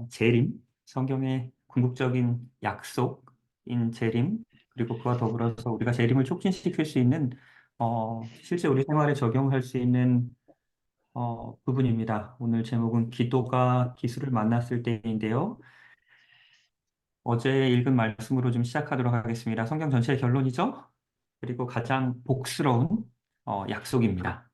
재림, 성경의 궁극적인 약속인 재림, 그리고 그와 더불어서 우리가 재림을 촉진시킬 수 있는, 실제 우리 생활에 적용할 수 있는, 부분입니다. 오늘 제목은 기도가 기술을 만났을 때인데요. 어제 읽은 말씀으로 좀 시작하도록 하겠습니다. 성경 전체의 결론이죠? 그리고 가장 복스러운, 약속입니다.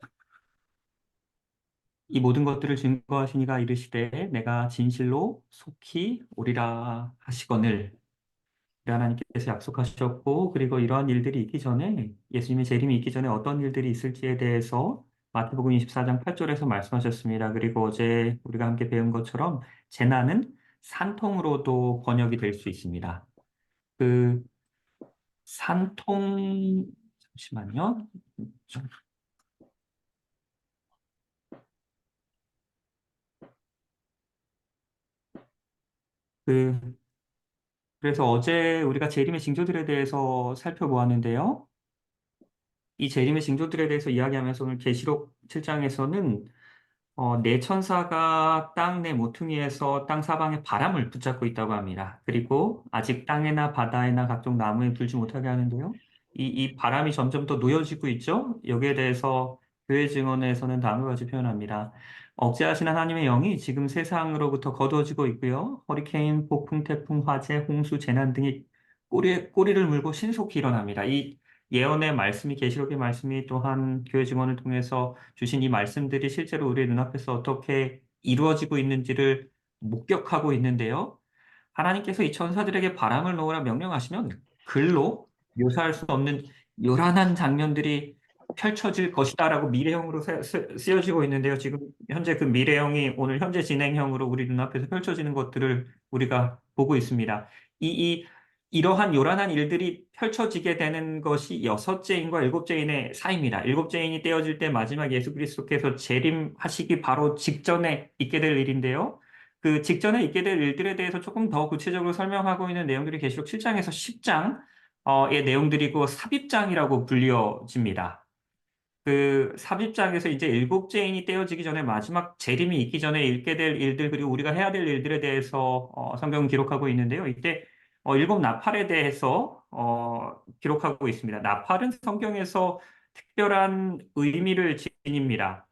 이 모든 것들을 증거하시니가 이르시되 내가 진실로 속히 오리라 하시거늘. 하나님께서 약속하셨고, 그리고 이러한 일들이 있기 전에, 예수님의 재림이 있기 전에 어떤 일들이 있을지에 대해서 마태복음 24장 8절에서 말씀하셨습니다. 그리고 어제 우리가 함께 배운 것처럼 재난은 산통으로도 번역이 될 수 있습니다. 그 산통, 잠시만요. 그, 그래서 어제 우리가 재림의 징조들에 대해서 살펴보았는데요. 이 재림의 징조들에 대해서 이야기하면서 오늘 계시록 7장에서는 네 천사가 땅 내 모퉁이에서 땅 사방에 바람을 붙잡고 있다고 합니다. 그리고 아직 땅에나 바다에나 각종 나무에 불지 못하게 하는데요. 이 바람이 점점 더 놓여지고 있죠. 여기에 대해서 교회 증언에서는 다음과 같이 표현합니다. 억제하신 하나님의 영이 지금 세상으로부터 거두어지고 있고요. 허리케인, 폭풍, 태풍, 화재, 홍수, 재난 등이 꼬리를 물고 신속히 일어납니다. 이 예언의 말씀이, 계시록의 말씀이 또한 교회 증언을 통해서 주신 이 말씀들이 실제로 우리의 눈앞에서 어떻게 이루어지고 있는지를 목격하고 있는데요. 하나님께서 이 천사들에게 바람을 놓으라 명령하시면 글로 묘사할 수 없는 요란한 장면들이 펼쳐질 것이다라고 미래형으로 쓰여지고 있는데요. 지금 현재 그 미래형이 오늘 현재 진행형으로 우리 눈앞에서 펼쳐지는 것들을 우리가 보고 있습니다. 이 이러한 요란한 일들이 펼쳐지게 되는 것이 여섯째 인과 일곱째 인의 사이입니다. 일곱째 인이 떼어질 때 마지막 예수 그리스도께서 재림하시기 바로 직전에 있게 될 일인데요. 그 직전에 있게 될 일들에 대해서 조금 더 구체적으로 설명하고 있는 내용들이 계시록 7장에서 10장의 내용들이고 삽입장이라고 불려집니다. 그 삽입장에서 이제 일곱째 인이 떼어지기 전에 마지막 재림이 있기 전에 읽게 될 일들 그리고 우리가 해야 될 일들에 대해서 성경은 기록하고 있는데요. 이때 일곱 나팔에 대해서 기록하고 있습니다. 나팔은 성경에서 특별한 의미를 지닙니다.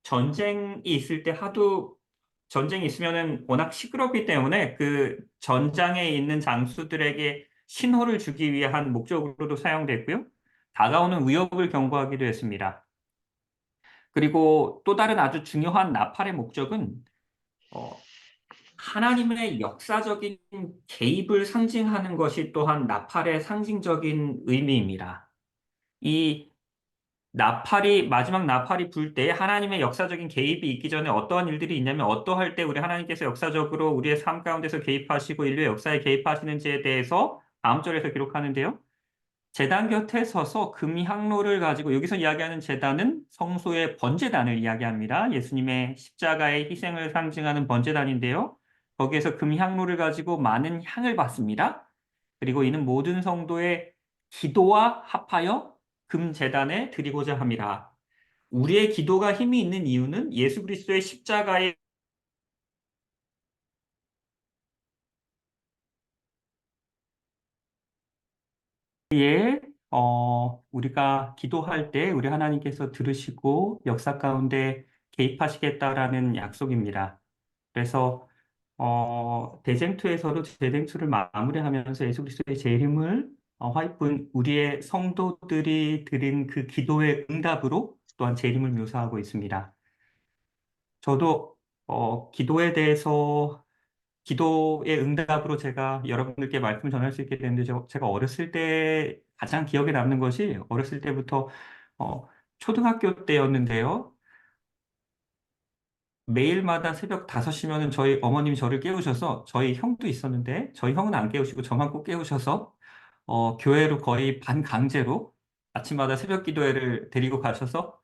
전쟁이 있을 때 하도 전쟁이 있으면은 워낙 시끄럽기 때문에 그 전장에 있는 장수들에게 신호를 주기 위한 목적으로도 사용됐고요. 다가오는 위협을 경고하기도 했습니다. 그리고 또 다른 아주 중요한 나팔의 목적은 어, 하나님의 역사적인 개입을 상징하는 것이 또한 나팔의 상징적인 의미입니다. 이 마지막 나팔이 불 때 하나님의 역사적인 개입이 있기 전에 어떠한 일들이 있냐면 어떠할 때 우리 하나님께서 역사적으로 우리의 삶 가운데서 개입하시고 인류의 역사에 개입하시는지에 대해서 다음 절에서 기록하는데요. 제단 곁에 서서 금 향로를 가지고 여기서 이야기하는 제단은 성소의 번제단을 이야기합니다. 예수님의 십자가의 희생을 상징하는 번제단인데요. 거기에서 금 향로를 가지고 많은 향을 받습니다. 그리고 이는 모든 성도의 기도와 합하여 금 제단에 드리고자 합니다. 우리의 기도가 힘이 있는 이유는 예수 그리스도의 십자가의 우리가 기도할 때 우리 하나님께서 들으시고 역사 가운데 개입하시겠다라는 약속입니다. 그래서 대쟁투에서도 대쟁투를 마무리하면서 예수 그리스도의 재림을 화이쁜 우리의 성도들이 드린 그 기도의 응답으로 또한 재림을 묘사하고 있습니다. 저도 기도의 응답으로 제가 여러분들께 말씀을 전할 수 있게 됐는데 제가 어렸을 때 가장 기억에 남는 것이 어렸을 때부터 어, 초등학교 때였는데요. 매일마다 새벽 5시면은 저희 어머님이 저를 깨우셔서 저희 형도 있었는데 저희 형은 안 깨우시고 저만 꼭 깨우셔서 교회로 거의 반강제로 아침마다 새벽 기도회를 데리고 가셔서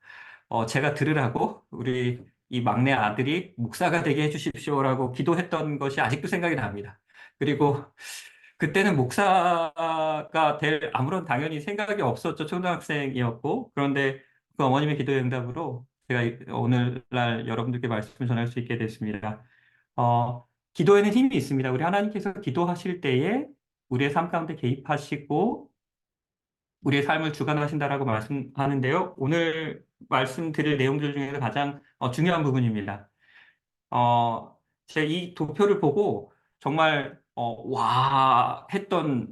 제가 들으라고 우리 이 막내 아들이 목사가 되게 해주십시오라고 기도했던 것이 아직도 생각이 납니다. 그리고 그때는 목사가 될 아무런 당연히 생각이 없었죠. 초등학생이었고. 그런데 그 어머님의 기도의 응답으로 제가 오늘날 여러분들께 말씀을 전할 수 있게 됐습니다. 기도에는 힘이 있습니다. 우리 하나님께서 기도하실 때에 우리의 삶 가운데 개입하시고 우리의 삶을 주관하신다라고 말씀하는데요. 오늘 말씀드릴 내용들 중에서 가장 중요한 부분입니다. 제가 이 도표를 보고 정말 와 했던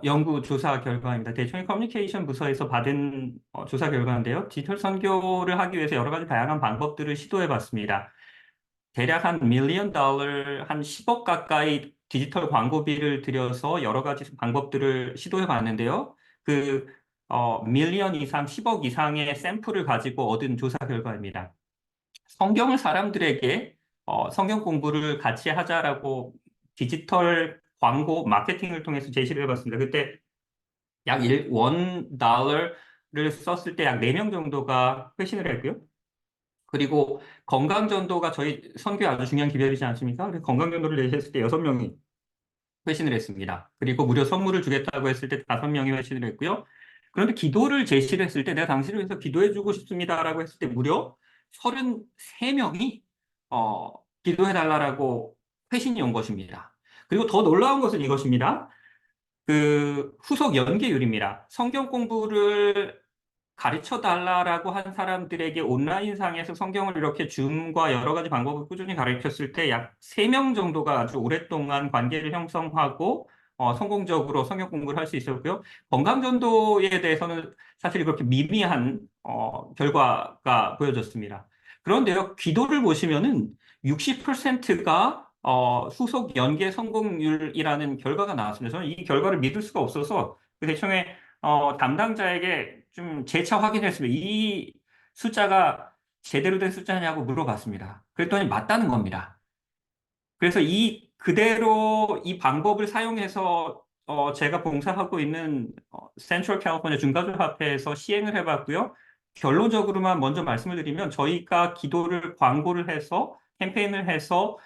연구 조사 결과입니다. 대충 커뮤니케이션 부서에서 받은 조사 결과인데요. 디지털 선교를 하기 위해서 여러 가지 다양한 방법들을 시도해 봤습니다. 대략 한 밀리언 달러, 한 10억 가까이 디지털 광고비를 들여서 여러 가지 방법들을 시도해 봤는데요. 그, 밀리언 이상, 10억 이상의 샘플을 가지고 얻은 조사 결과입니다. 성경을 사람들에게 성경 공부를 같이 하자라고 디지털 광고 마케팅을 통해서 제시를 해봤습니다. 그때 약 1달러를 썼을 때 약 4명 정도가 회신을 했고요. 그리고 건강전도가 저희 선교에 아주 중요한 기별이지 않습니까? 그래서 건강전도를 내셨을 때 6명이 회신을 했습니다. 그리고 무료 선물을 주겠다고 했을 때 5명이 회신을 했고요. 그런데 기도를 제시를 했을 때 내가 당신을 위해서 기도해주고 싶습니다라고 했을 때 무려 33명이 기도해달라고 회신이 온 것입니다. 그리고 더 놀라운 것은 이것입니다. 그 후속 연계율입니다. 성경 공부를 가르쳐 달라라고 한 사람들에게 온라인상에서 성경을 이렇게 줌과 여러 가지 방법을 꾸준히 가르쳤을 때 약 3명 정도가 아주 오랫동안 관계를 형성하고 성공적으로 성경 공부를 할 수 있었고요. 건강전도에 대해서는 사실 그렇게 미미한 결과가 보여졌습니다. 그런데요, 기도를 보시면은 60%가 후속 연계 성공률이라는 결과가 나왔습니다. 저는 이 결과를 믿을 수가 없어서 그 대청에 담당자에게 좀 재차 확인했습니다. 이 숫자가 제대로 된 숫자냐고 물어봤습니다. 그랬더니 맞다는 겁니다. 그래서 그대로 이 방법을 사용해서 제가 봉사하고 있는 센트럴 캘리포니아 중가족협회에서 시행을 해봤고요. 결론적으로만 먼저 말씀을 드리면 저희가 기도를 광고를 해서 캠페인을 해서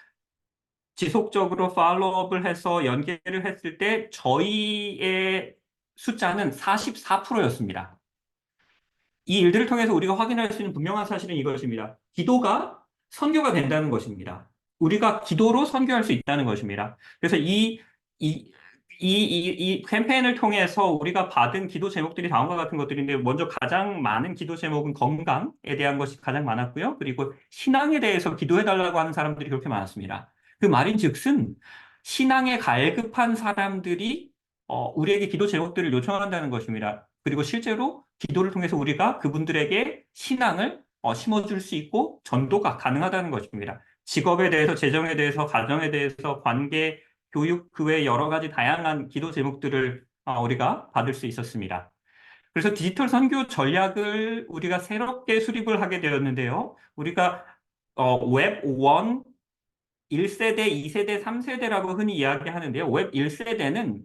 지속적으로 팔로우업을 해서 연계를 했을 때 저희의 숫자는 44%였습니다. 이 일들을 통해서 우리가 확인할 수 있는 분명한 사실은 이것입니다. 기도가 선교가 된다는 것입니다. 우리가 기도로 선교할 수 있다는 것입니다. 그래서 이, 이 캠페인을 통해서 우리가 받은 기도 제목들이 다음과 같은 것들인데, 먼저 가장 많은 기도 제목은 건강에 대한 것이 가장 많았고요. 그리고 신앙에 대해서 기도해달라고 하는 사람들이 그렇게 많았습니다. 그 말인즉슨 신앙에 갈급한 사람들이 우리에게 기도 제목들을 요청한다는 것입니다. 그리고 실제로 기도를 통해서 우리가 그분들에게 신앙을 심어줄 수 있고 전도가 가능하다는 것입니다. 직업에 대해서, 재정에 대해서, 가정에 대해서, 관계, 교육, 그 외 여러 가지 다양한 기도 제목들을 우리가 받을 수 있었습니다. 그래서 디지털 선교 전략을 우리가 새롭게 수립을 하게 되었는데요. 우리가 웹 1, 1세대, 2세대, 3세대라고 흔히 이야기하는데요. 웹 1세대는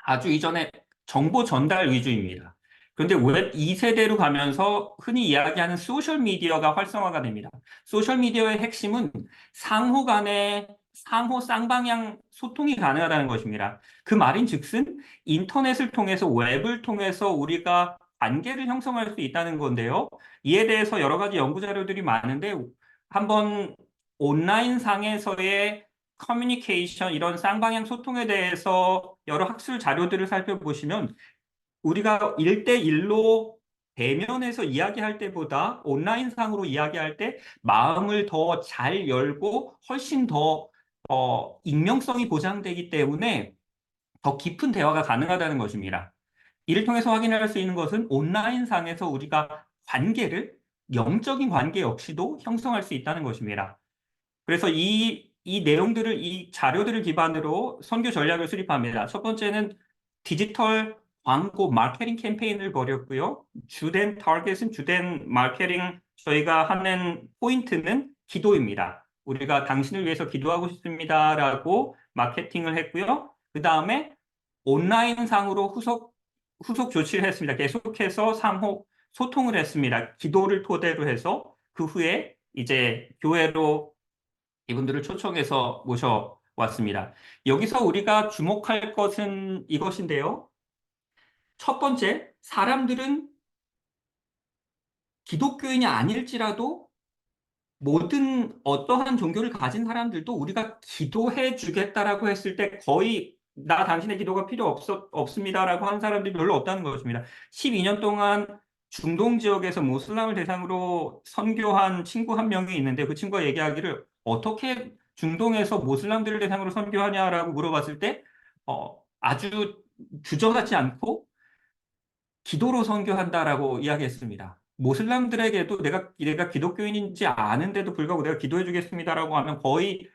아주 이전에 정보 전달 위주입니다. 그런데 웹 2세대로 가면서 흔히 이야기하는 소셜미디어가 활성화가 됩니다. 소셜미디어의 핵심은 상호 간의 상호 쌍방향 소통이 가능하다는 것입니다. 그 말인즉슨 인터넷을 통해서 웹을 통해서 우리가 관계를 형성할 수 있다는 건데요. 이에 대해서 여러 가지 연구 자료들이 많은데 한번 온라인 상에서의 커뮤니케이션, 이런 쌍방향 소통에 대해서 여러 학술 자료들을 살펴보시면 우리가 1대1로 대면에서 이야기할 때보다 온라인상으로 이야기할 때 마음을 더 잘 열고 훨씬 더 익명성이 보장되기 때문에 더 깊은 대화가 가능하다는 것입니다. 이를 통해서 확인할 수 있는 것은 온라인상에서 우리가 관계를, 영적인 관계 역시도 형성할 수 있다는 것입니다. 그래서 이 내용들을, 이 자료들을 기반으로 선교 전략을 수립합니다. 첫 번째는 디지털 광고 마케팅 캠페인을 벌였고요. 주된 타겟은, 주된 마케팅, 저희가 하는 포인트는 기도입니다. 우리가 당신을 위해서 기도하고 싶습니다라고 마케팅을 했고요. 그 다음에 온라인상으로 후속 조치를 했습니다. 계속해서 상호 소통을 했습니다. 기도를 토대로 해서 그 후에 이제 교회로 이분들을 초청해서 모셔왔습니다. 여기서 우리가 주목할 것은 이것인데요. 첫 번째, 사람들은 기독교인이 아닐지라도 모든 어떠한 종교를 가진 사람들도 우리가 기도해 주겠다라고 했을 때 거의 나 당신의 기도가 없습니다라고 하는 사람들이 별로 없다는 것입니다. 12년 동안 중동 지역에서 모슬람을 대상으로 선교한 친구 한 명이 있는데 그 친구가 얘기하기를 어떻게 중동에서 모슬람들을 대상으로 선교하냐라고 물어봤을 때 아주 주저하지 않고 기도로 선교한다라고 이야기했습니다. 모슬람들에게도 내가 기독교인인지 아는데도 불구하고 내가 기도해 주겠습니다라고 하면 거의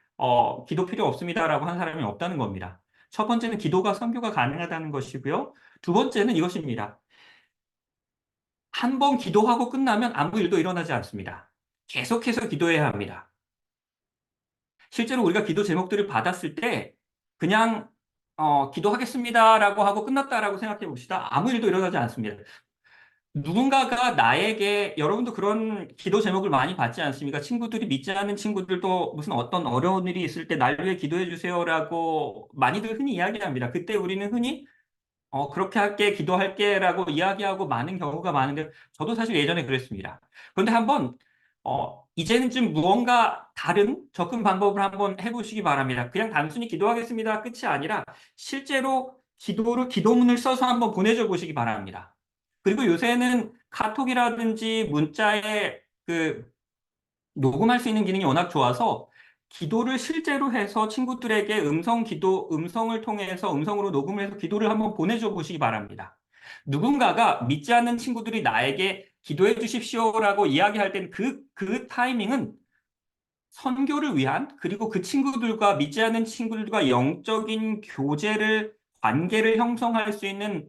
기도 필요 없습니다라고 하는 사람이 없다는 겁니다. 첫 번째는 기도가 선교가 가능하다는 것이고요. 두 번째는 이것입니다. 한 번 기도하고 끝나면 아무 일도 일어나지 않습니다. 계속해서 기도해야 합니다. 실제로 우리가 기도 제목들을 받았을 때 그냥 기도하겠습니다라고 하고 끝났다라고 생각해 봅시다. 아무 일도 일어나지 않습니다. 누군가가 나에게 여러분도 그런 기도 제목을 많이 받지 않습니까? 친구들이 믿지 않는 친구들도 무슨 어떤 어려운 일이 있을 때 날 위해 기도해 주세요라고 많이들 흔히 이야기합니다. 그때 우리는 흔히 그렇게 할게, 기도할게라고 이야기하고 많은 경우가 많은데 저도 사실 예전에 그랬습니다. 그런데 한번 이제는 좀 무언가 다른 접근 방법을 한번 해보시기 바랍니다. 그냥 단순히 기도하겠습니다. 끝이 아니라 실제로 기도문을 써서 한번 보내줘 보시기 바랍니다. 그리고 요새는 카톡이라든지 문자에 녹음할 수 있는 기능이 워낙 좋아서 기도를 실제로 해서 친구들에게 음성을 통해서 음성으로 녹음을 해서 기도를 한번 보내줘 보시기 바랍니다. 누군가가 믿지 않는 친구들이 나에게 기도해 주십시오라고 이야기할 땐 그 타이밍은 선교를 위한 그리고 그 친구들과 믿지 않는 친구들과 영적인 관계를 형성할 수 있는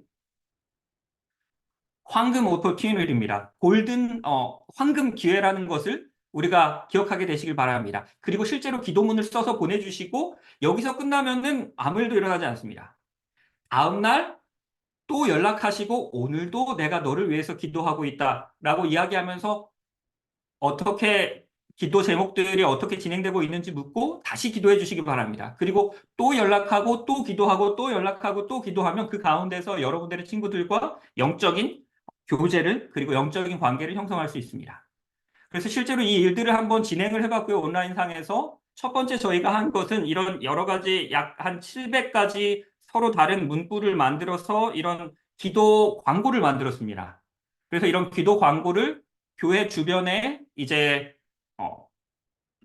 황금 오퍼튜니티입니다. 황금 기회라는 것을 우리가 기억하게 되시길 바랍니다. 그리고 실제로 기도문을 써서 보내주시고 여기서 끝나면은 아무 일도 일어나지 않습니다. 다음날 또 연락하시고 오늘도 내가 너를 위해서 기도하고 있다라고 이야기하면서 어떻게 기도 제목들이 어떻게 진행되고 있는지 묻고 다시 기도해 주시기 바랍니다. 그리고 또 연락하고 또 기도하고 또 연락하고 또 기도하면 그 가운데서 여러분들의 친구들과 영적인 교제를 그리고 영적인 관계를 형성할 수 있습니다. 그래서 실제로 이 일들을 한번 진행을 해봤고요. 온라인상에서 첫 번째 저희가 한 것은 이런 여러 가지 약 한 700가지 서로 다른 문구를 만들어서 이런 기도 광고를 만들었습니다. 그래서 이런 기도 광고를 교회 주변에 이제 어,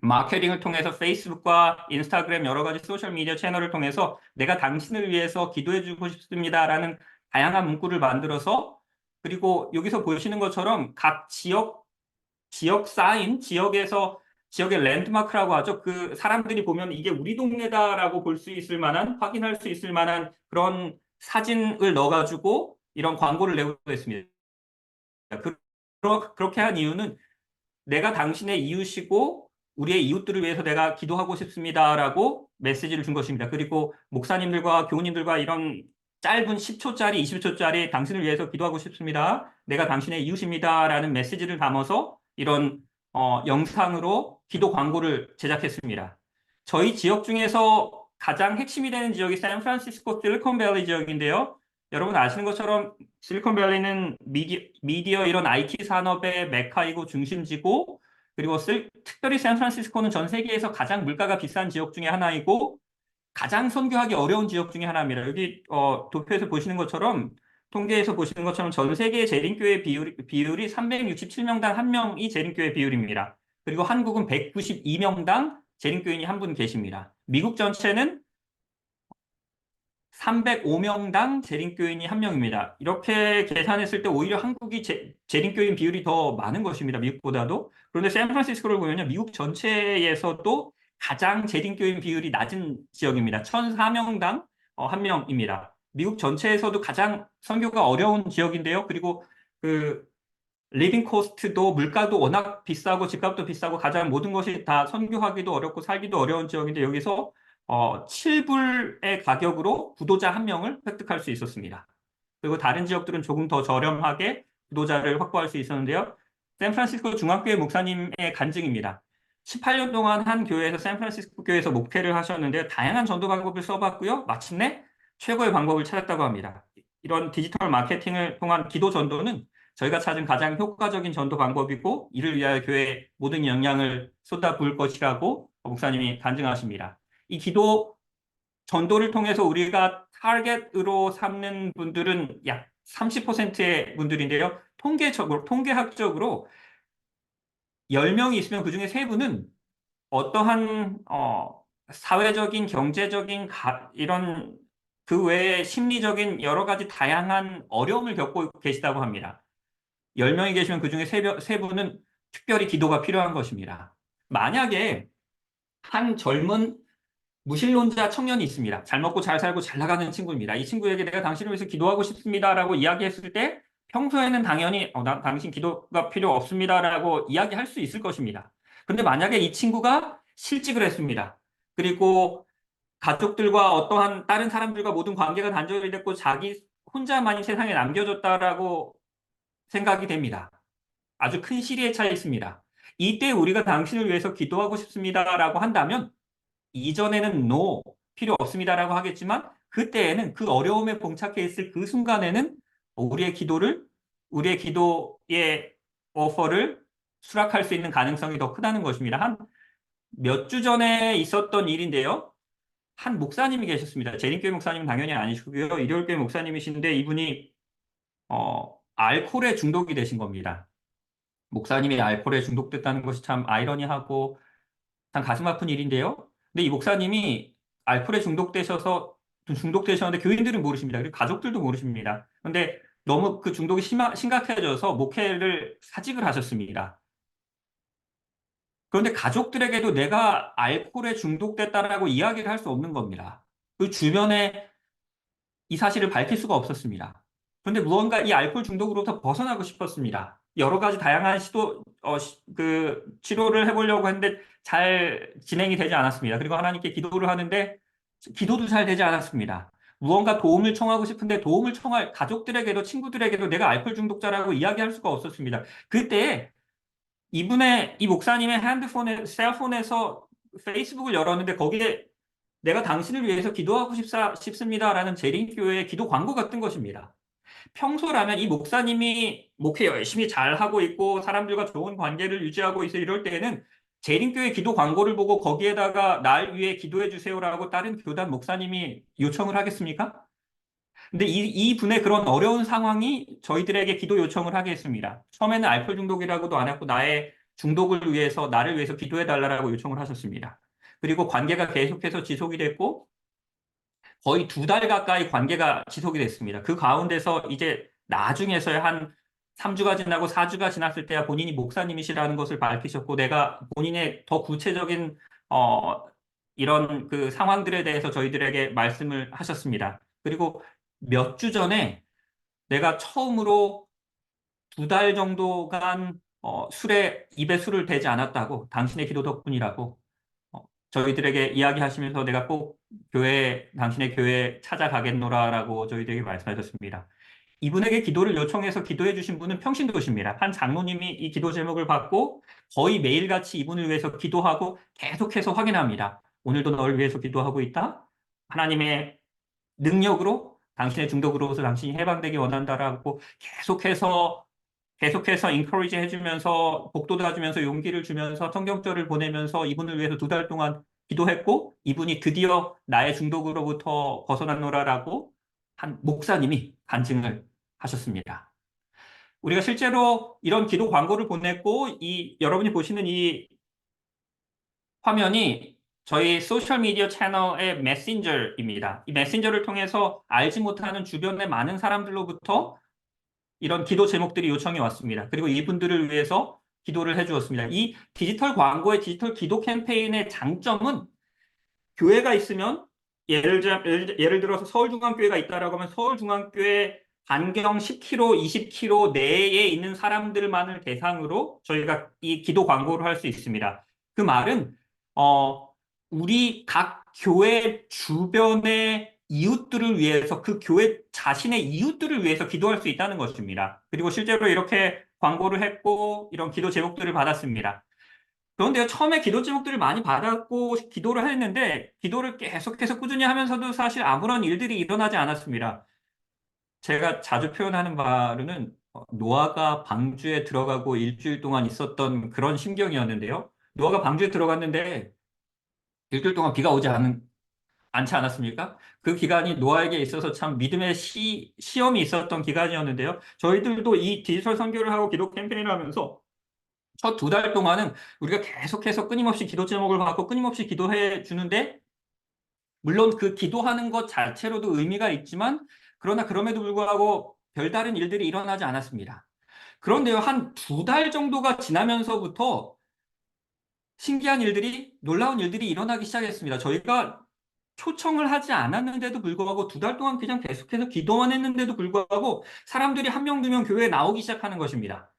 마케팅을 통해서 페이스북과 인스타그램 여러 가지 소셜 미디어 채널을 통해서 내가 당신을 위해서 기도해 주고 싶습니다라는 다양한 문구를 만들어서 그리고 여기서 보시는 것처럼 각 지역 사인, 지역의 랜드마크라고 하죠. 그 사람들이 보면 이게 우리 동네다라고 볼 수 있을 만한, 확인할 수 있을 만한 그런 사진을 넣어가지고 이런 광고를 내고 있습니다. 그렇게 한 이유는 내가 당신의 이웃이고 우리의 이웃들을 위해서 내가 기도하고 싶습니다라고 메시지를 준 것입니다. 그리고 목사님들과 교우님들과 이런 짧은 10초짜리, 20초짜리 당신을 위해서 기도하고 싶습니다. 내가 당신의 이웃입니다라는 메시지를 담아서 이런 영상으로 기도 광고를 제작했습니다. 저희 지역 중에서 가장 핵심이 되는 지역이 샌프란시스코 실리콘밸리 지역인데요. 여러분 아시는 것처럼 실리콘밸리는 미디어 이런 IT 산업의 메카이고 중심지고 그리고 특별히 샌프란시스코는 전 세계에서 가장 물가가 비싼 지역 중에 하나이고 가장 선교하기 어려운 지역 중에 하나입니다. 여기 도표에서 보시는 것처럼 통계에서 보시는 것처럼 전 세계 재림교회 비율이 367명당 1명이 재림교회 비율입니다. 그리고 한국은 192명당 재림교인이 한 분 계십니다. 미국 전체는 305명당 재림교인이 한 명입니다. 이렇게 계산했을 때 오히려 한국이 재림교인 비율이 더 많은 것입니다. 미국보다도. 그런데 샌프란시스코를 보면요. 미국 전체에서도 가장 재림교인 비율이 낮은 지역입니다. 1,004명당 한 명입니다. 미국 전체에서도 가장 선교가 어려운 지역인데요. 그리고 그 리빙 코스트도 물가도 워낙 비싸고 집값도 비싸고 가장 모든 것이 다 선교하기도 어렵고 살기도 어려운 지역인데 여기서 7불의 가격으로 구도자 한 명을 획득할 수 있었습니다. 그리고 다른 지역들은 조금 더 저렴하게 구도자를 확보할 수 있었는데요. 샌프란시스코 중앙교회 목사님의 간증입니다. 18년 동안 한 교회에서 샌프란시스코 교회에서 목회를 하셨는데 다양한 전도 방법을 써봤고요. 마침내 최고의 방법을 찾았다고 합니다. 이런 디지털 마케팅을 통한 기도 전도는 저희가 찾은 가장 효과적인 전도 방법이고 이를 위하여 교회에 모든 영향을 쏟아부을 것이라고 목사님이 간증하십니다. 이 기도 전도를 통해서 우리가 타겟으로 삼는 분들은 약 30%의 분들인데요. 통계학적으로 10명이 있으면 그중에 3분은 어떠한 사회적인, 경제적인 이런 그 외에 심리적인 여러 가지 다양한 어려움을 겪고 계시다고 합니다. 10명이 계시면 그중에 3분은 특별히 기도가 필요한 것입니다. 만약에 한 젊은 무신론자 청년이 있습니다. 잘 먹고 잘 살고 잘 나가는 친구입니다. 이 친구에게 내가 당신을 위해서 기도하고 싶습니다라고 이야기했을 때 평소에는 당연히 당신 기도가 필요 없습니다라고 이야기할 수 있을 것입니다. 그런데 만약에 이 친구가 실직을 했습니다. 그리고 가족들과 어떠한 다른 사람들과 모든 관계가 단절이 됐고 자기 혼자만이 세상에 남겨졌다라고 생각이 됩니다. 아주 큰 시리에 차에 있습니다. 이때 우리가 당신을 위해서 기도하고 싶습니다라고 한다면 이전에는 no, 필요 없습니다라고 하겠지만 그때에는 그 어려움에 봉착해 있을 그 순간에는 우리의 기도의 오퍼를 수락할 수 있는 가능성이 더 크다는 것입니다. 한 몇 주 전에 있었던 일인데요. 한 목사님이 계셨습니다. 재림교회 목사님은 당연히 아니시고요. 일요일교회 목사님이신데 이분이 알코올에 중독이 되신 겁니다. 목사님이 알코올에 중독됐다는 것이 참 아이러니하고 참 가슴 아픈 일인데요. 근데 이 목사님이 알코올에 중독되셨는데 교인들은 모르십니다. 그리고 가족들도 모르십니다. 그런데 너무 그 중독이 심각해져서 목회를 사직을 하셨습니다. 그런데 가족들에게도 내가 알코올에 중독됐다라고 이야기를 할 수 없는 겁니다. 그 주변에 이 사실을 밝힐 수가 없었습니다. 그런데 무언가 이 알코올 중독으로부터 벗어나고 싶었습니다. 여러 가지 다양한 치료를 해보려고 했는데 잘 진행이 되지 않았습니다. 그리고 하나님께 기도를 하는데 기도도 잘 되지 않았습니다. 무언가 도움을 청하고 싶은데 도움을 청할 가족들에게도 친구들에게도 내가 알코올 중독자라고 이야기할 수가 없었습니다. 그때 이 목사님의 셀폰에서 페이스북을 열었는데 거기에 내가 당신을 위해서 기도하고 싶습니다라는 재림교회의 기도 광고가 뜬 것입니다. 평소라면 이 목사님이 목회 열심히 잘하고 있고 사람들과 좋은 관계를 유지하고 있어 이럴 때에는 재림교회 기도 광고를 보고 거기에다가 날 위해 기도해 주세요라고 다른 교단 목사님이 요청을 하겠습니까? 근데 이 분의 그런 어려운 상황이 저희들에게 기도 요청을 하게 했습니다. 처음에는 알코올 중독이라고도 안 했고 나를 위해서 기도해 달라고 요청을 하셨습니다. 그리고 관계가 계속해서 지속이 됐고 거의 2달 가까이 관계가 지속이 됐습니다. 그 가운데서 이제 나중에서야 한 3주가 지나고 4주가 지났을 때야 본인이 목사님이시라는 것을 밝히셨고 내가 본인의 더 구체적인 어, 이런 그 상황들에 대해서 저희들에게 말씀을 하셨습니다. 그리고 몇 주 전에 내가 처음으로 2달 정도간 입에 술을 대지 않았다고 당신의 기도 덕분이라고 저희들에게 이야기하시면서 내가 꼭 당신의 교회 찾아가겠노라라고 저희들에게 말씀하셨습니다. 이분에게 기도를 요청해서 기도해 주신 분은 평신도십니다. 한 장로님이 이 기도 제목을 받고 거의 매일같이 이분을 위해서 기도하고 계속해서 확인합니다. 오늘도 너를 위해서 기도하고 있다. 하나님의 능력으로 당신의 중독으로부터 당신이 해방되기 원한다라고 계속해서 인커리지 해주면서 복도도 해주면서 용기를 주면서 성경절을 보내면서 이분을 위해서 2달 동안 기도했고 이분이 드디어 나의 중독으로부터 벗어났노라라고 한 목사님이 간증을 하셨습니다. 우리가 실제로 이런 기도 광고를 보냈고 여러분이 보시는 이 화면이 저희 소셜미디어 채널의 메신저입니다. 이 메신저를 통해서 알지 못하는 주변의 많은 사람들로부터 이런 기도 제목들이 요청이 왔습니다. 그리고 이분들을 위해서 기도를 해주었습니다. 이 디지털 기도 캠페인의 장점은 교회가 있으면 예를 들어서 서울중앙교회가 있다라고 하면 서울중앙교회 반경 10km, 20km 내에 있는 사람들만을 대상으로 저희가 이 기도 광고를 할 수 있습니다. 그 말은 우리 각 교회 주변의 이웃들을 위해서 그 교회 자신의 이웃들을 위해서 기도할 수 있다는 것입니다. 그리고 실제로 이렇게 광고를 했고 이런 기도 제목들을 받았습니다. 그런데 처음에 기도 제목들을 많이 받았고 기도를 했는데 기도를 계속해서 꾸준히 하면서도 사실 아무런 일들이 일어나지 않았습니다. 제가 자주 표현하는 바로는 노아가 방주에 들어가고 일주일 동안 있었던 그런 심경이었는데요. 노아가 방주에 들어갔는데 일주일 동안 비가 오지 않지 않았습니까? 그 기간이 노아에게 있어서 참 믿음의 시험이 있었던 기간이었는데요. 저희들도 이 디지털 선교를 하고 기도 캠페인을 하면서 첫 2달 동안은 우리가 계속해서 끊임없이 기도 제목을 받고 끊임없이 기도해 주는데, 물론 그 기도하는 것 자체로도 의미가 있지만, 그러나 그럼에도 불구하고 별다른 일들이 일어나지 않았습니다. 그런데요, 한 2달 정도가 지나면서부터 신기한 일들이, 놀라운 일들이 일어나기 시작했습니다. 저희가 초청을 하지 않았는데도 불구하고 2달 동안 그냥 계속해서 기도만 했는데도 불구하고 사람들이 한 명, 2명 교회에 나오기 시작하는 것입니다.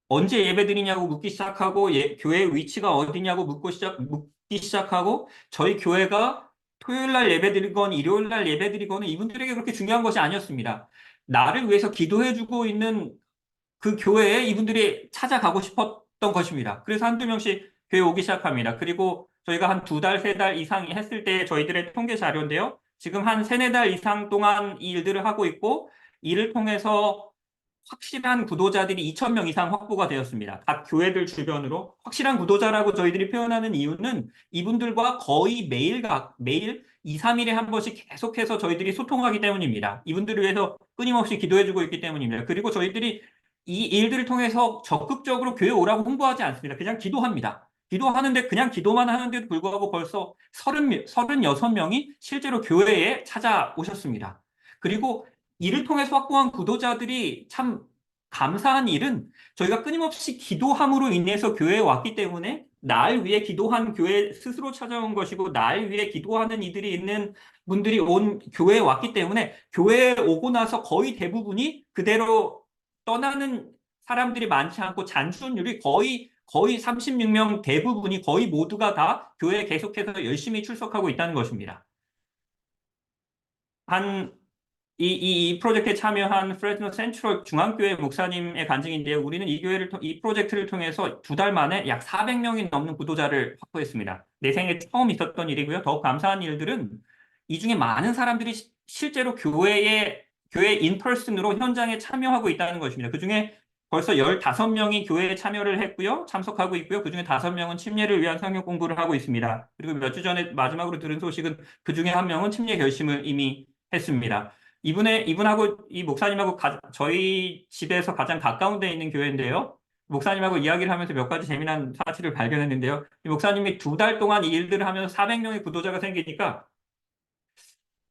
언제 예배드리냐고 묻기 시작하고, 교회 위치가 어디냐고 묻기 시작하고, 저희 교회가 토요일 날 예배드리건 일요일 날 예배드리거나 이분들에게 그렇게 중요한 것이 아니었습니다. 나를 위해서 기도해주고 있는 그 교회에 이분들이 찾아가고 싶었던 것입니다. 그래서 한두 명씩 교회 오기 시작합니다. 그리고 저희가 한 2달, 3달 이상 했을 때 저희들의 통계 자료인데요. 지금 한 3, 4달 이상 동안 이 일들을 하고 있고, 이를 통해서 확실한 구도자들이 2천 명 이상 확보가 되었습니다. 각 교회들 주변으로. 확실한 구도자라고 저희들이 표현하는 이유는 이분들과 거의 매일 2, 3일에 한 번씩 계속해서 저희들이 소통하기 때문입니다. 이분들을 위해서 끊임없이 기도해주고 있기 때문입니다. 그리고 저희들이 이 일들을 통해서 적극적으로 교회 오라고 홍보하지 않습니다. 그냥 기도합니다. 기도하는데 그냥 기도만 하는데도 불구하고 벌써 36명이 실제로 교회에 찾아오셨습니다. 그리고 이를 통해서 확보한 구도자들이 참 감사한 일은, 저희가 끊임없이 기도함으로 인해서 교회에 왔기 때문에 날 위해 기도한 교회 스스로 찾아온 것이고, 날 위해 기도하는 이들이 있는 분들이 온 교회에 왔기 때문에 교회에 오고 나서 거의 대부분이 그대로 떠나는 사람들이 많지 않고, 잔존율이 거의 36명 대부분이, 거의 모두가 다 교회에 계속해서 열심히 출석하고 있다는 것입니다. 한 이 프로젝트에 참여한 프레즈노 센트럴 중앙교회 목사님의 간증인데요. 우리는 이 프로젝트를 통해서 2달 만에 약 400명이 넘는 구도자를 확보했습니다. 내 생에 처음 있었던 일이고요. 더욱 감사한 일들은 이 중에 많은 사람들이 실제로 교회 인펄슨으로 현장에 참여하고 있다는 것입니다. 그중에 벌써 15명이 교회에 참여를 했고요. 참석하고 있고요. 그중에 5명은 침례를 위한 성경 공부를 하고 있습니다. 그리고 몇 주 전에 마지막으로 들은 소식은 그중에 한 명은 침례 결심을 이미 했습니다. 이분하고 이 목사님하고 저희 집에서 가장 가까운 데 있는 교회인데요. 목사님하고 이야기를 하면서 몇 가지 재미난 사실을 발견했는데요. 이 목사님이 2달 동안 이 일들을 하면서 400명의 구도자가 생기니까,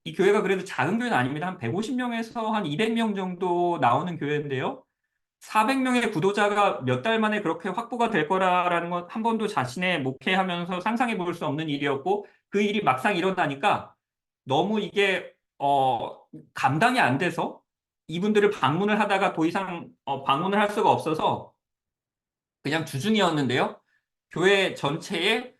이 교회가 그래도 작은 교회는 아닙니다. 한 150명에서 한 200명 정도 나오는 교회인데요. 400명의 구도자가 몇 달 만에 그렇게 확보가 될 거라는 건 한 번도 자신의 목회하면서 상상해 볼 수 없는 일이었고, 그 일이 막상 일어나니까 너무 이게 감당이 안 돼서 이분들을 방문을 하다가 더 이상 방문을 할 수가 없어서 그냥 주중이었는데요. 교회 전체에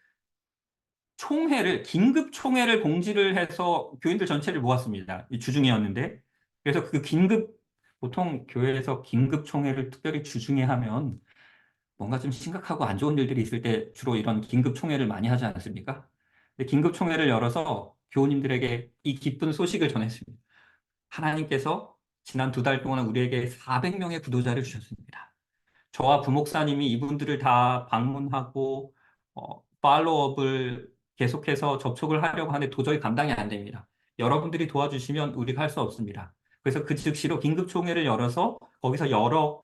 긴급 총회를 공지를 해서 교인들 전체를 모았습니다. 이 주중이었는데. 그래서 보통 교회에서 긴급 총회를 특별히 주중에 하면 뭔가 좀 심각하고 안 좋은 일들이 있을 때 주로 이런 긴급 총회를 많이 하지 않습니까? 근데 긴급 총회를 열어서 교우님들에게 이 기쁜 소식을 전했습니다. 하나님께서 지난 2달 동안 우리에게 400명의 구도자를 주셨습니다. 저와 부목사님이 이분들을 다 방문하고 팔로업을 계속해서 접촉을 하려고 하는데 도저히 감당이 안 됩니다. 여러분들이 도와주시면 우리가 할 수 없습니다. 그래서 그 즉시로 긴급총회를 열어서 거기서 여러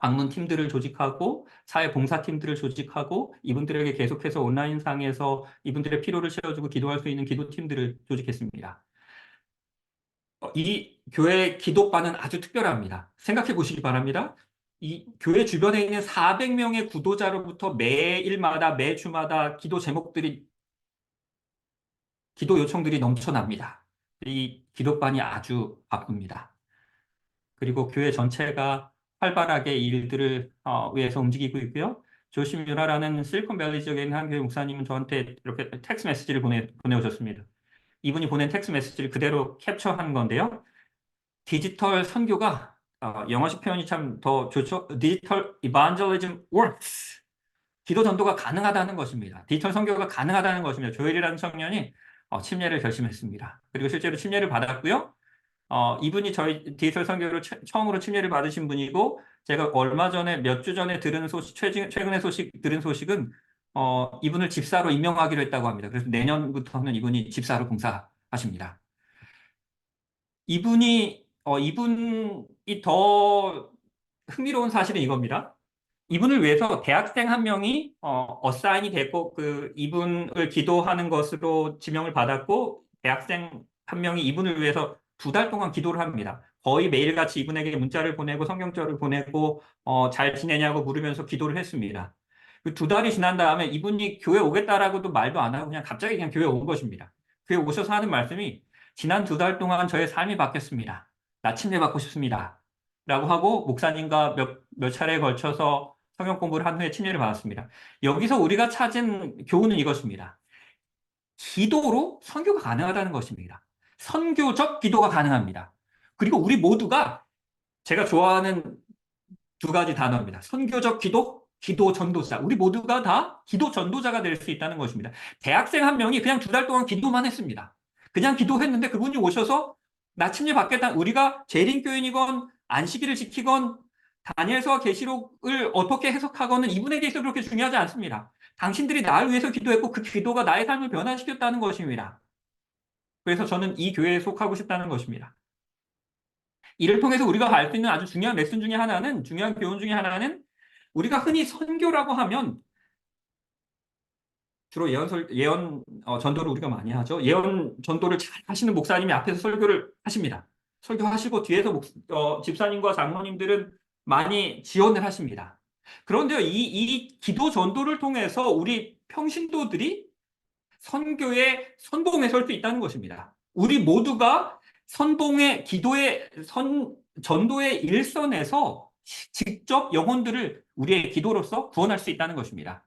방문 팀들을 조직하고 사회봉사팀들을 조직하고, 이분들에게 계속해서 온라인상에서 이분들의 피로를 채워주고 기도할 수 있는 기도팀들을 조직했습니다. 이 교회 기도반은 아주 특별합니다. 생각해 보시기 바랍니다. 이 교회 주변에 있는 400명의 구도자로부터 매일마다, 매주마다 기도 요청들이 넘쳐납니다. 이 기도반이 아주 바쁩니다. 그리고 교회 전체가 활발하게 이 일들을 위해서 움직이고 있고요. 조심 유라라는 실리콘밸리 지역에 있는 한 교회 목사님은 저한테 이렇게 텍스트 메시지를 보내오셨습니다. 이분이 보낸 텍스트 메시지를 그대로 캡처한 건데요. 디지털 선교가, 영어식 표현이 참 더 좋죠. 디지털 evangelism works. 기도 전도가 가능하다는 것입니다. 디지털 선교가 가능하다는 것입니다. 조엘이라는 청년이 침례를 결심했습니다. 그리고 실제로 침례를 받았고요. 이분이 저희 디지털 선교로 처음으로 침례를 받으신 분이고, 제가 얼마 전에, 몇 주 전에 들은 소식, 최근에 들은 소식은, 이분을 집사로 임명하기로 했다고 합니다. 그래서 내년부터는 이분이 집사로 봉사하십니다. 이분이 더 흥미로운 사실은 이겁니다. 이분을 위해서 대학생 한 명이 어사인이 됐고 이분을 기도하는 것으로 지명을 받았고 대학생 한 명이 이분을 위해서 2달 동안 기도를 합니다. 거의 매일같이 이분에게 문자를 보내고 성경절을 보내고 잘 지내냐고 물으면서 기도를 했습니다. 그 2달이 지난 다음에 이분이 교회 오겠다라고도 말도 안 하고 그냥 갑자기 그냥 교회 온 것입니다. 교회 오셔서 하는 말씀이 지난 2달 동안 저의 삶이 바뀌었습니다. 나 침례 받고 싶습니다. 라고 하고 목사님과 몇 차례에 걸쳐서 성경 공부를 한 후에 침례를 받았습니다. 여기서 우리가 찾은 교훈은 이것입니다. 기도로 선교가 가능하다는 것입니다. 선교적 기도가 가능합니다. 그리고 우리 모두가 제가 좋아하는 2가지 단어입니다. 선교적 기도, 기도 전도자. 우리 모두가 다 기도 전도자가 될 수 있다는 것입니다. 대학생 한 명이 그냥 2달 동안 기도만 했습니다. 그냥 기도했는데 그분이 오셔서 나 침례 받겠다. 우리가 재림교인이건 안식일을 지키건 다니엘서와 계시록을 어떻게 해석하거는 이분에게 있어 그렇게 중요하지 않습니다. 당신들이 나를 위해서 기도했고 그 기도가 나의 삶을 변화시켰다는 것입니다. 그래서 저는 이 교회에 속하고 싶다는 것입니다. 이를 통해서 우리가 알 수 있는 아주 중요한 레슨 중에 하나는, 중요한 교훈 중에 하나는 우리가 흔히 선교라고 하면 주로 전도를 우리가 많이 하죠. 예언 전도를 잘 하시는 목사님이 앞에서 설교를 하십니다. 설교하시고 뒤에서 집사님과 장로님들은 많이 지원을 하십니다. 그런데 이 기도 전도를 통해서 우리 평신도들이 선교의 선봉에 설 수 있다는 것입니다. 우리 모두가 전도의 일선에서 직접 영혼들을 우리의 기도로서 구원할 수 있다는 것입니다.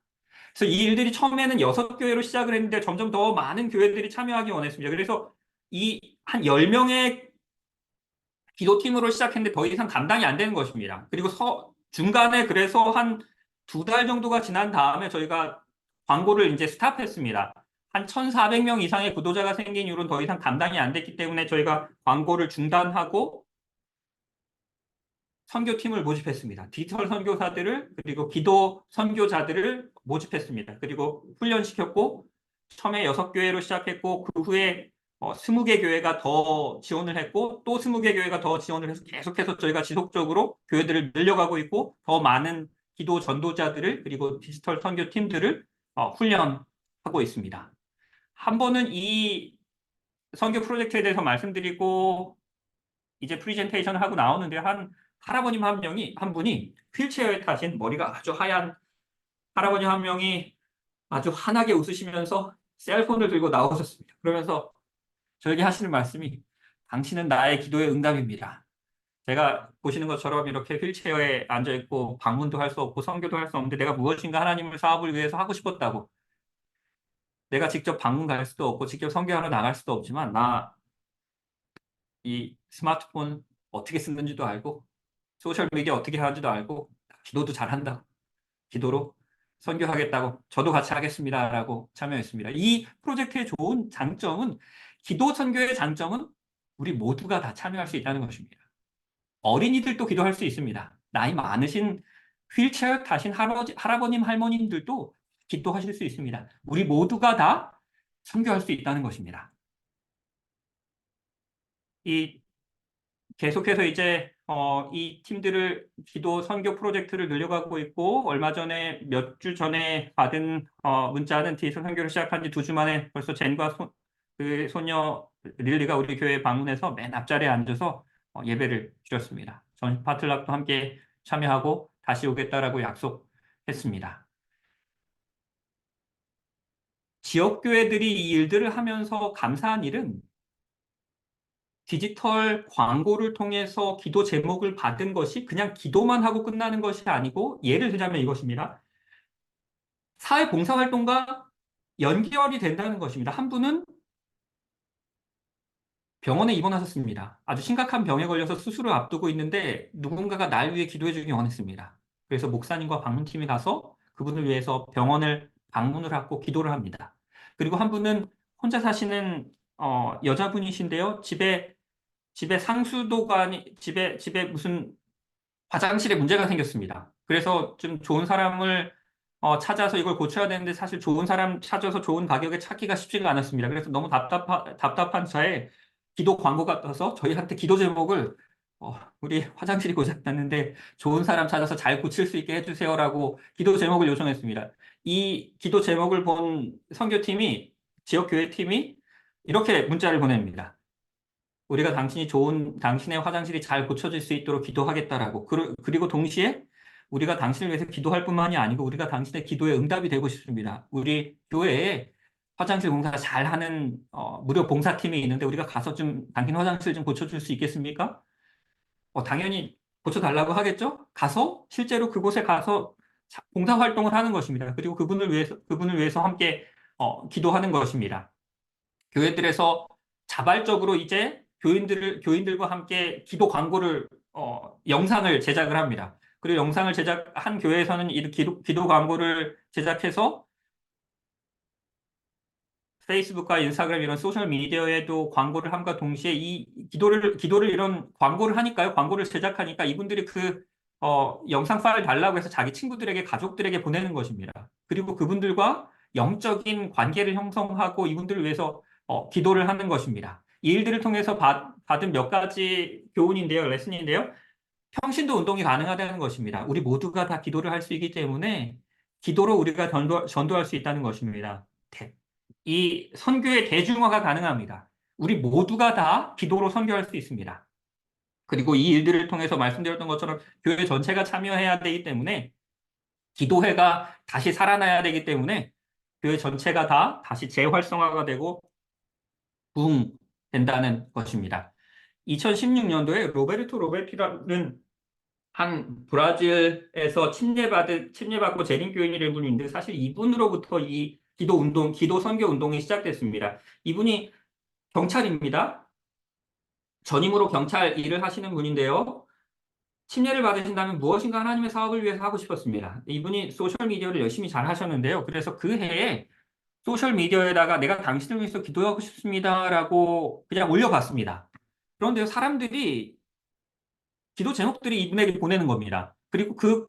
그래서 이 일들이 처음에는 6교회로 시작을 했는데 점점 더 많은 교회들이 참여하기 원했습니다. 그래서 이 한 10명의 기도팀으로 시작했는데 더 이상 감당이 안 되는 것입니다. 그리고 중간에 그래서 한 2달 정도가 지난 다음에 저희가 광고를 이제 스탑했습니다. 한 1,400명 이상의 구독자가 생긴 이후로는 더 이상 감당이 안 됐기 때문에 저희가 광고를 중단하고 선교팀을 모집했습니다. 디지털 선교사들을 그리고 기도 선교자들을 모집했습니다. 그리고 훈련시켰고 처음에 6교회로 시작했고 그 후에 20개 교회가 더 지원을 했고 또 20개 교회가 더 지원을 해서 계속해서 저희가 지속적으로 교회들을 늘려가고 있고 더 많은 기도 전도자들을 그리고 디지털 선교팀들을 훈련하고 있습니다. 한 번은 이 선교 프로젝트에 대해서 말씀드리고 이제 프리젠테이션을 하고 나오는데 한 할아버님 한 분이 휠체어에 타신 머리가 아주 하얀 할아버님 한 명이 아주 환하게 웃으시면서 셀폰을 들고 나오셨습니다. 그러면서 저에게 하시는 말씀이 당신은 나의 기도의 응답입니다. 제가 보시는 것처럼 이렇게 휠체어에 앉아있고 방문도 할 수 없고 선교도 할 수 없는데 내가 무엇인가 하나님의 사업을 위해서 하고 싶었다고. 내가 직접 방문 갈 수도 없고 직접 선교하러 나갈 수도 없지만 나 이 스마트폰 어떻게 쓰는지도 알고 소셜미디어 어떻게 하는지도 알고 기도도 잘한다. 기도로 선교하겠다고 저도 같이 하겠습니다라고 참여했습니다. 이 프로젝트의 좋은 장점은 기도 선교의 장점은 우리 모두가 다 참여할 수 있다는 것입니다. 어린이들도 기도할 수 있습니다. 나이 많으신 휠체어 타신 할아버님, 할머님들도 기도하실 수 있습니다. 우리 모두가 다 선교할 수 있다는 것입니다. 이 계속해서 이제 이 팀들을 기도 선교 프로젝트를 늘려가고 있고 얼마 전에 몇 주 전에 받은 문자는 디지털 선교를 시작한 지 2주 만에 벌써 젠과 그 소녀 릴리가 우리 교회에 방문해서 맨 앞자리에 앉아서 예배를 드렸습니다. 전 파틀락도 함께 참여하고 다시 오겠다라고 약속했습니다. 지역교회들이 이 일들을 하면서 감사한 일은 디지털 광고를 통해서 기도 제목을 받은 것이 그냥 기도만 하고 끝나는 것이 아니고 예를 들자면 이것입니다. 사회 봉사활동과 연결이 된다는 것입니다. 한 분은 병원에 입원하셨습니다. 아주 심각한 병에 걸려서 수술을 앞두고 있는데 누군가가 날 위해 기도해 주기 원했습니다. 그래서 목사님과 방문팀이 가서 그분을 위해서 병원을 방문을 하고 기도를 합니다. 그리고 한 분은 혼자 사시는 여자분이신데요. 집에 집에 상수도가 아니, 집에 무슨 화장실에 문제가 생겼습니다. 그래서 좀 좋은 사람을 찾아서 이걸 고쳐야 되는데 사실 좋은 사람 찾아서 좋은 가격에 찾기가 쉽지가 않았습니다. 그래서 너무 답답한 차에 기도 광고가 떠서 저희한테 기도 제목을 우리 화장실이 고장났는데 좋은 사람 찾아서 잘 고칠 수 있게 해주세요라고 기도 제목을 요청했습니다. 이 기도 제목을 본 선교팀이, 지역교회팀이 이렇게 문자를 보냅니다. 우리가 당신의 화장실이 잘 고쳐질 수 있도록 기도하겠다라고. 그리고 동시에 우리가 당신을 위해서 기도할 뿐만이 아니고 우리가 당신의 기도에 응답이 되고 싶습니다. 우리 교회에 화장실 공사 잘하는 무료 봉사팀이 있는데 우리가 가서 좀 당신 화장실 좀 고쳐줄 수 있겠습니까? 당연히 고쳐달라고 하겠죠? 실제로 그곳에 가서 봉사 활동을 하는 것입니다. 그리고 그분을 위해서 함께 기도하는 것입니다. 교회들에서 자발적으로 이제 교인들과 함께 기도 광고를, 영상을 제작을 합니다. 그리고 영상을 제작한 교회에서는 이 기도 광고를 제작해서 페이스북과 인스타그램 이런 소셜 미디어에도 광고를 함과 동시에 이 기도를 이런 광고를 하니까요. 광고를 제작하니까 이분들이 영상 파일 달라고 해서 자기 친구들에게, 가족들에게 보내는 것입니다. 그리고 그분들과 영적인 관계를 형성하고 이분들을 위해서 기도를 하는 것입니다. 이 일들을 통해서 받은 몇 가지 교훈인데요, 레슨인데요. 평신도 운동이 가능하다는 것입니다. 우리 모두가 다 기도를 할 수 있기 때문에 기도로 우리가 전도할 수 있다는 것입니다. 이 선교의 대중화가 가능합니다. 우리 모두가 다 기도로 선교할 수 있습니다. 그리고 이 일들을 통해서 말씀드렸던 것처럼 교회 전체가 참여해야 되기 때문에 기도회가 다시 살아나야 되기 때문에 교회 전체가 다 다시 재활성화가 되고 부흥된다는 것입니다. 2016년도에 로베르토 로베티라는 한 브라질에서 침례받고 재림 교인이라는 분이 있는데 사실 이분으로부터 이 기도 운동, 기도 선교 운동이 시작됐습니다. 이분이 경찰입니다. 전임으로 경찰 일을 하시는 분인데요. 침례를 받으신다면 무엇인가 하나님의 사업을 위해서 하고 싶었습니다. 이분이 소셜미디어를 열심히 잘 하셨는데요. 그래서 그 해에 소셜미디어에다가 내가 당신을 위해서 기도하고 싶습니다라고 그냥 올려봤습니다. 그런데 사람들이 기도 제목들이 이분에게 보내는 겁니다. 그리고 그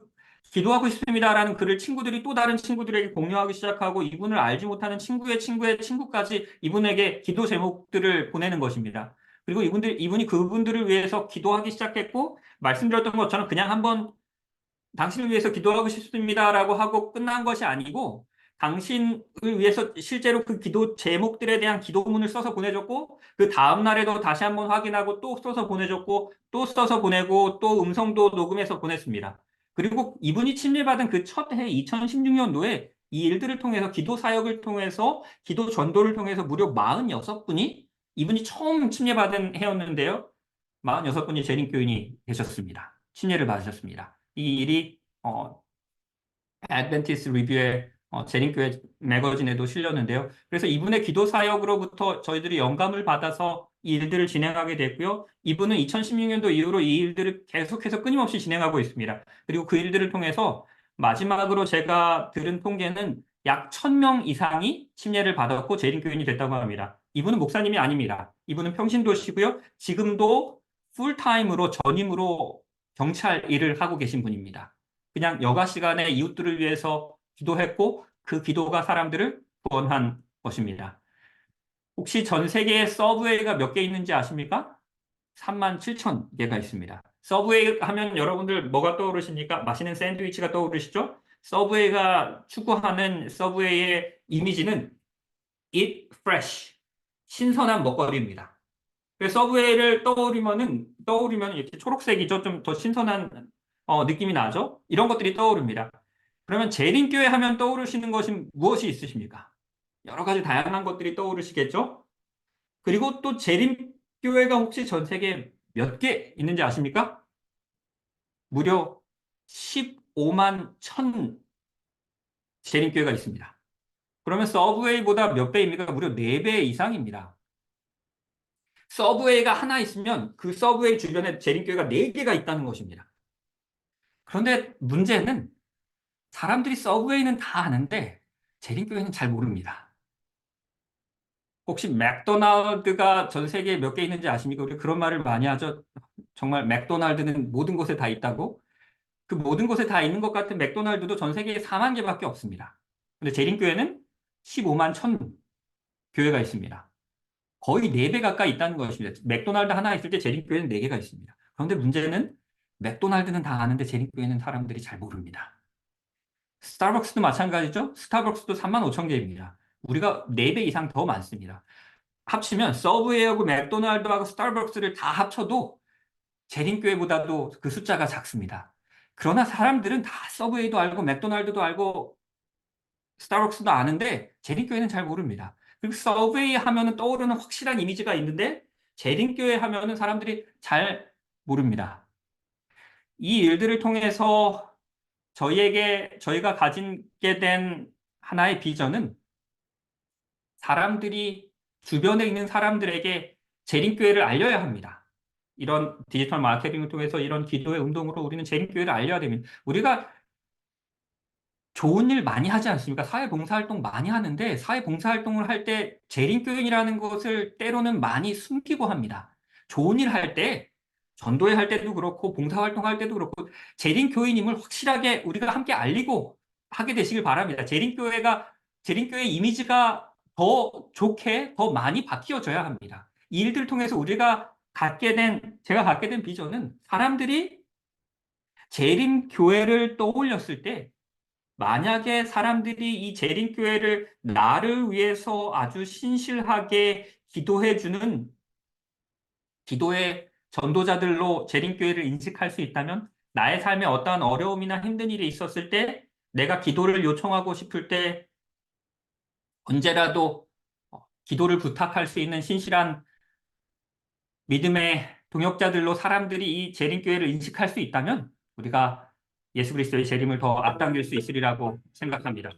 기도하고 싶습니다라는 글을 친구들이 또 다른 친구들에게 공유하기 시작하고 이분을 알지 못하는 친구의 친구의 친구까지 이분에게 기도 제목들을 보내는 것입니다. 그리고 이분이 그분들을 위해서 기도하기 시작했고 말씀드렸던 것처럼 그냥 한번 당신을 위해서 기도하고 싶습니다라고 하고 끝난 것이 아니고 당신을 위해서 실제로 그 기도 제목들에 대한 기도문을 써서 보내줬고 그 다음 날에도 다시 한번 확인하고 또 써서 보내줬고 또 써서 보내고 또 음성도 녹음해서 보냈습니다. 그리고 이분이 침례받은 그 첫 해 2016년도에 이 일들을 통해서 기도 사역을 통해서 기도 전도를 통해서 무려 46분이 이분이 처음 침례받은 해였는데요. 46분이 재림교인이 되셨습니다. 침례를 받으셨습니다. 이 일이 애드벤티스 리뷰의 재림교회 매거진에도 실렸는데요. 그래서 이분의 기도 사역으로부터 저희들이 영감을 받아서 이 일들을 진행하게 됐고요. 이분은 2016년도 이후로 이 일들을 계속해서 끊임없이 진행하고 있습니다. 그리고 그 일들을 통해서 마지막으로 제가 들은 통계는 약 1000명 이상이 침례를 받았고 재림교인이 됐다고 합니다. 이분은 목사님이 아닙니다. 이분은 평신도시고요. 지금도 풀타임으로 전임으로 경찰 일을 하고 계신 분입니다. 그냥 여가 시간에 이웃들을 위해서 기도했고 그 기도가 사람들을 구원한 것입니다. 혹시 전 세계에 서브웨이가 몇 개 있는지 아십니까? 3만 7천 개가 있습니다. 서브웨이 하면 여러분들 뭐가 떠오르십니까? 맛있는 샌드위치가 떠오르시죠? 서브웨이가 추구하는 서브웨이의 이미지는 Eat Fresh, 신선한 먹거리입니다. 서브웨이를 떠오르면 이렇게 초록색이죠. 좀 더 신선한 느낌이 나죠. 이런 것들이 떠오릅니다. 그러면 재림교회 하면 떠오르시는 것이 무엇이 있으십니까? 여러 가지 다양한 것들이 떠오르시겠죠? 그리고 또 재림교회가 혹시 전 세계에 몇 개 있는지 아십니까? 무려 15만 천 재림교회가 있습니다. 그러면 서브웨이보다 몇 배입니까? 무려 4배 이상입니다. 서브웨이가 하나 있으면 그 서브웨이 주변에 재림교회가 4개가 있다는 것입니다. 그런데 문제는 사람들이 서브웨이는 다 아는데 재림교회는 잘 모릅니다. 혹시 맥도날드가 전 세계에 몇 개 있는지 아십니까? 우리 그런 말을 많이 하죠. 정말 맥도날드는 모든 곳에 다 있다고. 그 모든 곳에 다 있는 것 같은 맥도날드도 전 세계에 4만 개밖에 없습니다. 근데 재림교회는 15만 천 교회가 있습니다. 거의 4배 가까이 있다는 것입니다. 맥도날드 하나 있을 때 재림교회는 4개가 있습니다. 그런데 문제는 맥도날드는 다 아는데 재림교회는 사람들이 잘 모릅니다. 스타벅스도 마찬가지죠. 스타벅스도 3만 5천 개입니다. 우리가 4배 이상 더 많습니다. 합치면 서브웨이하고 맥도날드하고 스타벅스를 다 합쳐도 재림교회보다도 그 숫자가 작습니다. 그러나 사람들은 다 서브웨이도 알고 맥도날드도 알고 스타벅스도 아는데 재림교회는 잘 모릅니다. 그리고 서브웨이 하면은 떠오르는 확실한 이미지가 있는데 재림교회 하면은 사람들이 잘 모릅니다. 이 일들을 통해서 저희가 가지게 된 하나의 비전은 사람들이 주변에 있는 사람들에게 재림교회를 알려야 합니다. 이런 디지털 마케팅을 통해서 이런 기도의 운동으로 우리는 재림교회를 알려야 됩니다. 우리가 좋은 일 많이 하지 않습니까? 사회봉사활동 많이 하는데 사회봉사활동을 할 때 재림교회라는 것을 때로는 많이 숨기고 합니다. 좋은 일 할 때, 전도회 할 때도 그렇고 봉사활동 할 때도 그렇고 재림교회님을 확실하게 우리가 함께 알리고 하게 되시길 바랍니다. 재림교회 이미지가 더 좋게 더 많이 바뀌어져야 합니다. 이 일들 통해서 제가 갖게 된 비전은 사람들이 재림교회를 떠올렸을 때 만약에 사람들이 이 재림교회를 나를 위해서 아주 신실하게 기도해주는 기도의 전도자들로 재림교회를 인식할 수 있다면 나의 삶에 어떠한 어려움이나 힘든 일이 있었을 때 내가 기도를 요청하고 싶을 때 언제라도 기도를 부탁할 수 있는 신실한 믿음의 동역자들로 사람들이 이 재림교회를 인식할 수 있다면 우리가 예수 그리스도의 재림을 더 앞당길 수 있으리라고 생각합니다.